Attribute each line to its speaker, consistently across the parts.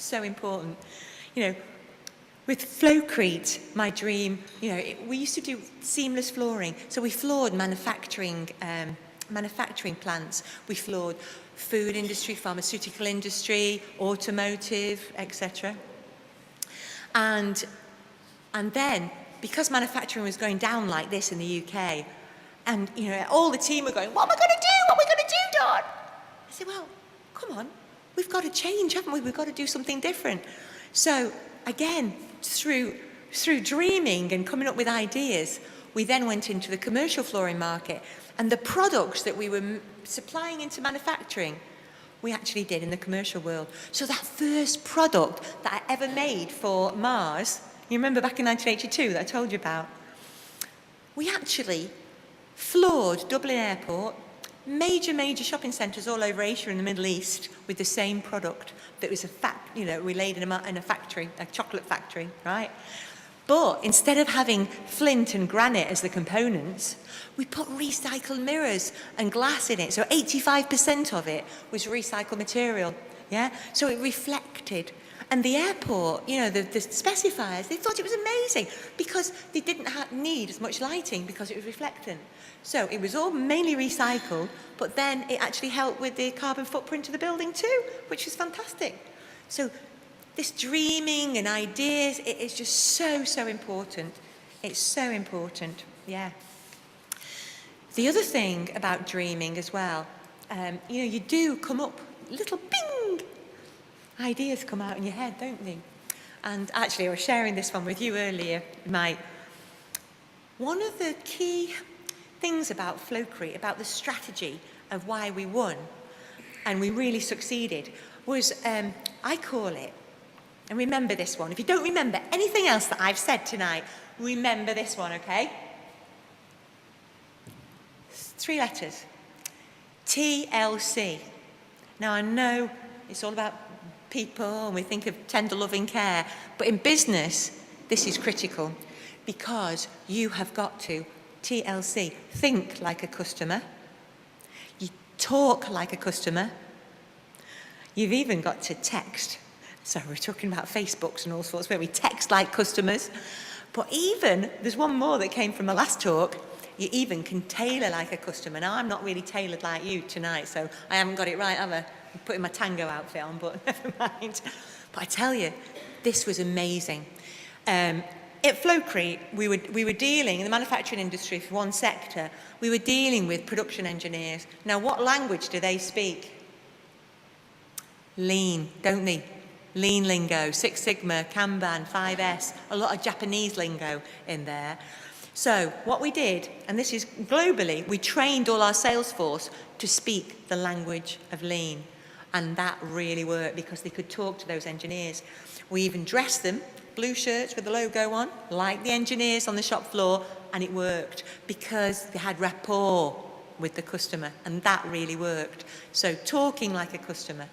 Speaker 1: So important. You know, with Flowcrete, my dream, you know, we used to do seamless flooring. So we floored manufacturing plants. We floored food industry, pharmaceutical industry, automotive, etc. And then, because manufacturing was going down like this in the UK, and you know, all the team were going, what am I going to do? What are we going to do, Don? I said, well, come on, we've got to change, haven't we? We've got to do something different. So again, through dreaming and coming up with ideas, we then went into the commercial flooring market, and the products that we were supplying into manufacturing, we actually did in the commercial world. So that first product that I ever made for Mars, you remember back in 1982 that I told you about, we actually floored Dublin Airport, major shopping centres all over Asia and the Middle East with the same product that was we laid in a factory, a chocolate factory, right? But instead of having flint and granite as the components, we put recycled mirrors and glass in it. So 85% of it was recycled material, yeah? So it reflected. And the airport, you know, the specifiers, they thought it was amazing because they didn't need as much lighting because it was reflectant. So it was all mainly recycled, but then it actually helped with the carbon footprint of the building too, which was fantastic. So this dreaming and ideas, it is just so important. It's so important, yeah. The other thing about dreaming as well, you know, you do come up, little bing, ideas come out in your head, don't they? And actually, I was sharing this one with you earlier, Mike. One of the key things about Flowcrete, about the strategy of why we won, and we really succeeded, was, I call it, and remember this one. If you don't remember anything else that I've said tonight, remember this one, okay? 3 letters. TLC. Now, I know it's all about people, and we think of tender, loving care, but in business, this is critical because you have got to, TLC, think like a customer, you talk like a customer, you've even got to text. So we're talking about Facebooks and all sorts where we text like customers, but even, there's one more that came from the last talk, you even can tailor like a customer. Now, I'm not really tailored like you tonight, so I haven't got it right, have I? I'm putting my tango outfit on, but never mind. But I tell you, this was amazing. At Flowcrete, we were dealing, in the manufacturing industry for one sector, we were dealing with production engineers. Now, what language do they speak? Lean, don't they? Lean lingo, Six Sigma, Kanban, 5S, a lot of Japanese lingo in there. So what we did, and this is globally, we trained all our sales force to speak the language of lean. And that really worked because they could talk to those engineers. We even dressed them, blue shirts with the logo on, like the engineers on the shop floor, and it worked because they had rapport with the customer, and that really worked. So talking like a customer.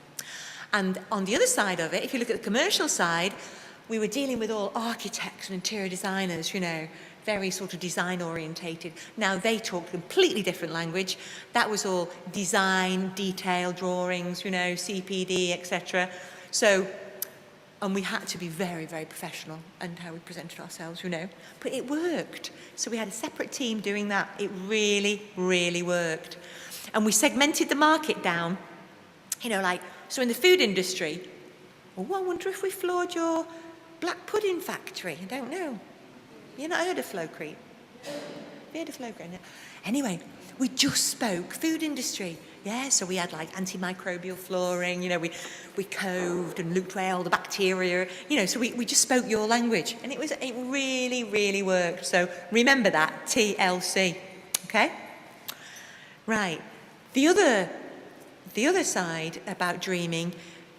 Speaker 1: And on the other side of it, if you look at the commercial side, we were dealing with all architects and interior designers, you know, very sort of design orientated. Now they talked a completely different language. That was all design, detail, drawings, you know, CPD, etc. So, and we had to be very professional and how we presented ourselves, you know. But it worked. So we had a separate team doing that. It really worked. And we segmented the market down, you know, like, so in the food industry, oh, I wonder if we floored your black pudding factory. I don't know. You've not heard of Flowcrete? Have you heard of Flowcrete? No. Anyway, we just spoke food industry. Yeah, so we had like antimicrobial flooring, you know, we coved and looked away all the bacteria, you know, so we just spoke your language. And it really worked. So remember that, TLC, okay? Right. The other side about dreaming,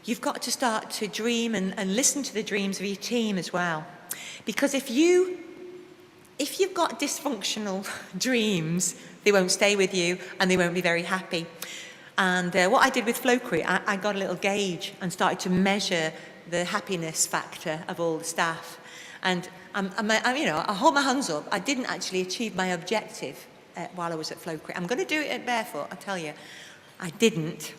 Speaker 1: you've got to start to dream and listen to the dreams of your team as well. Because if you've got dysfunctional dreams, they won't stay with you and they won't be very happy. And what I did with Flowcrete, I got a little gauge and started to measure the happiness factor of all the staff. And you know, I hold my hands up. I didn't actually achieve my objective while I was at Flowcrete. I'm going to do it at Barefoot, I tell you. I didn't.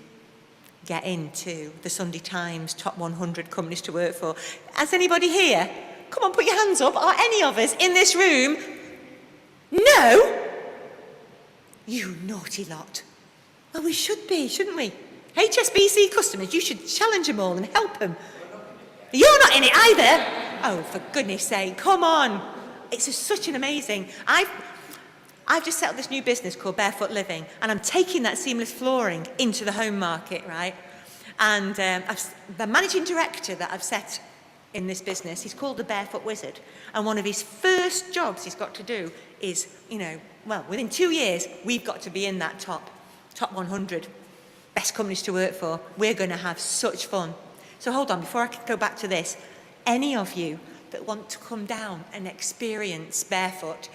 Speaker 1: get into the Sunday Times top 100 companies to work for. Has anybody here? Come on, put your hands up. Are any of us in this room? No? You naughty lot. Well, we should be, shouldn't we? HSBC customers, you should challenge them all and help them. You're not in it either. Oh, for goodness sake, come on. It's such an amazing... I've just set up this new business called Barefoot Living, and I'm taking that seamless flooring into the home market, right? And the managing director that I've set in this business, he's called the Barefoot Wizard. And one of his first jobs he's got to do is, within 2 years, we've got to be in that top 100 best companies to work for. We're going to have such fun. So hold on, before I go back to this, any of you that want to come down and experience Barefoot,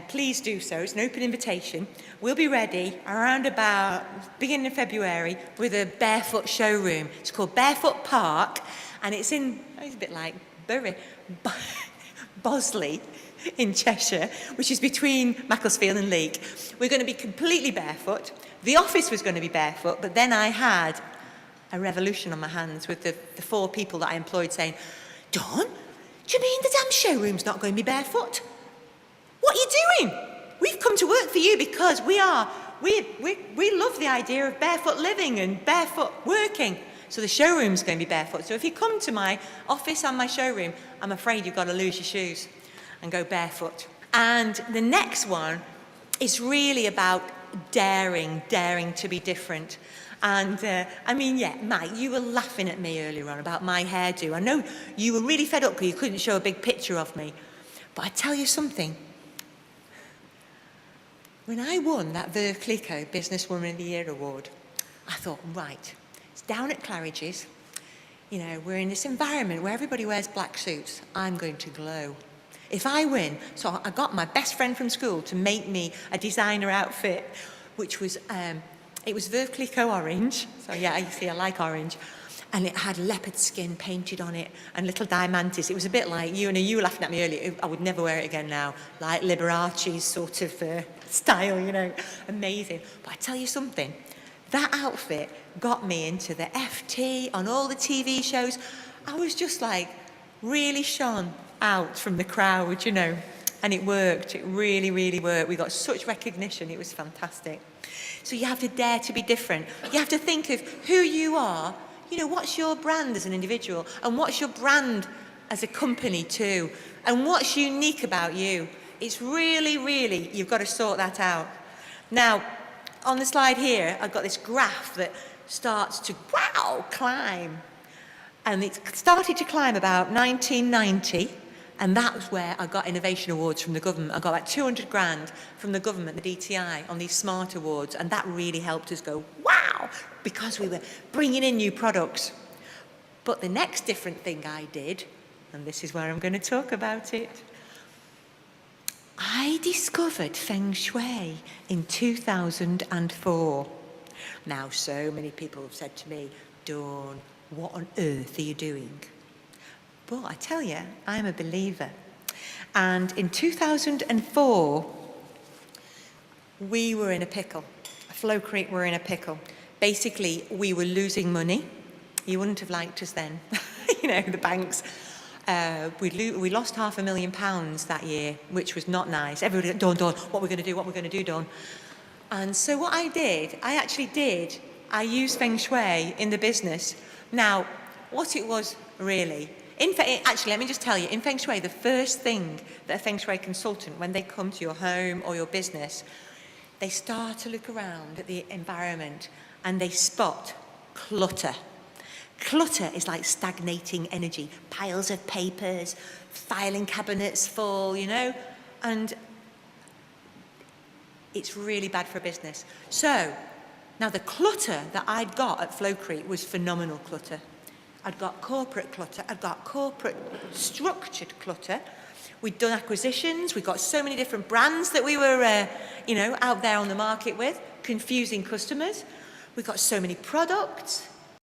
Speaker 1: please do so. It's an open invitation. We'll be ready around about beginning of February with a barefoot showroom. It's called Barefoot Park, and it's a bit like Bury, Bosley in Cheshire, which is between Macclesfield and Leek. We're going to be completely barefoot. The office was going to be barefoot, but then I had a revolution on my hands with the 4 people that I employed saying, Dawn, do you mean the damn showroom's not going to be barefoot? What are you doing? We've come to work for you because we love the idea of barefoot living and barefoot working. So the showroom's going to be barefoot. So if you come to my office and my showroom, I'm afraid you've got to lose your shoes and go barefoot. And the next one is really about daring to be different. And Mike, you were laughing at me earlier on about my hairdo. I know you were really fed up because you couldn't show a big picture of me. But I tell you something. When I won that Veuve Clicquot Businesswoman of the Year award, I thought, right, it's down at Claridge's. We're in this environment where everybody wears black suits. I'm going to glow. If I win, so I got my best friend from school to make me a designer outfit, which was, it was Veuve Clicquot orange. So yeah, you see, I like orange. And it had leopard skin painted on it and little diamantes. It was a bit like, you were laughing at me earlier, I would never wear it again now, like Liberace's sort of style, amazing. But I tell you something, that outfit got me into the FT, on all the TV shows. I was just like, really shone out from the crowd, and it worked. It really, really worked. We got such recognition. It was fantastic. So you have to dare to be different. You have to think of who you are. What's your brand as an individual? And what's your brand as a company too? And what's unique about you? It's really, really, you've got to sort that out. Now, on the slide here, I've got this graph that starts to, climb. And it started to climb about 1990. And that was where I got innovation awards from the government. I got about 200 grand from the government, the DTI, on these smart awards. And that really helped us go, wow, because we were bringing in new products. But the next different thing I did, and this is where I'm going to talk about it, I discovered Feng Shui in 2004. Now, so many people have said to me, Dawn, what on earth are you doing? But I tell you, I'm a believer. And in 2004, we were in a pickle. Flowcrete were in a pickle. Basically, we were losing money. You wouldn't have liked us then. The banks. We lost £500,000 that year, which was not nice. Everybody, Dawn, what we're going to do, what we're going to do, Dawn. And so what I used Feng Shui in the business. Now, what it was really, actually, let me just tell you, in Feng Shui, the first thing that a Feng Shui consultant, when they come to your home or your business, they start to look around at the environment and they spot clutter. Clutter is like stagnating energy, piles of papers, filing cabinets full, and it's really bad for a business. So, now the clutter that I'd got at Flowcrete was phenomenal clutter. I'd got corporate clutter, I'd got corporate structured clutter. We'd done acquisitions, we got so many different brands that we were, out there on the market with, confusing customers. We got so many products.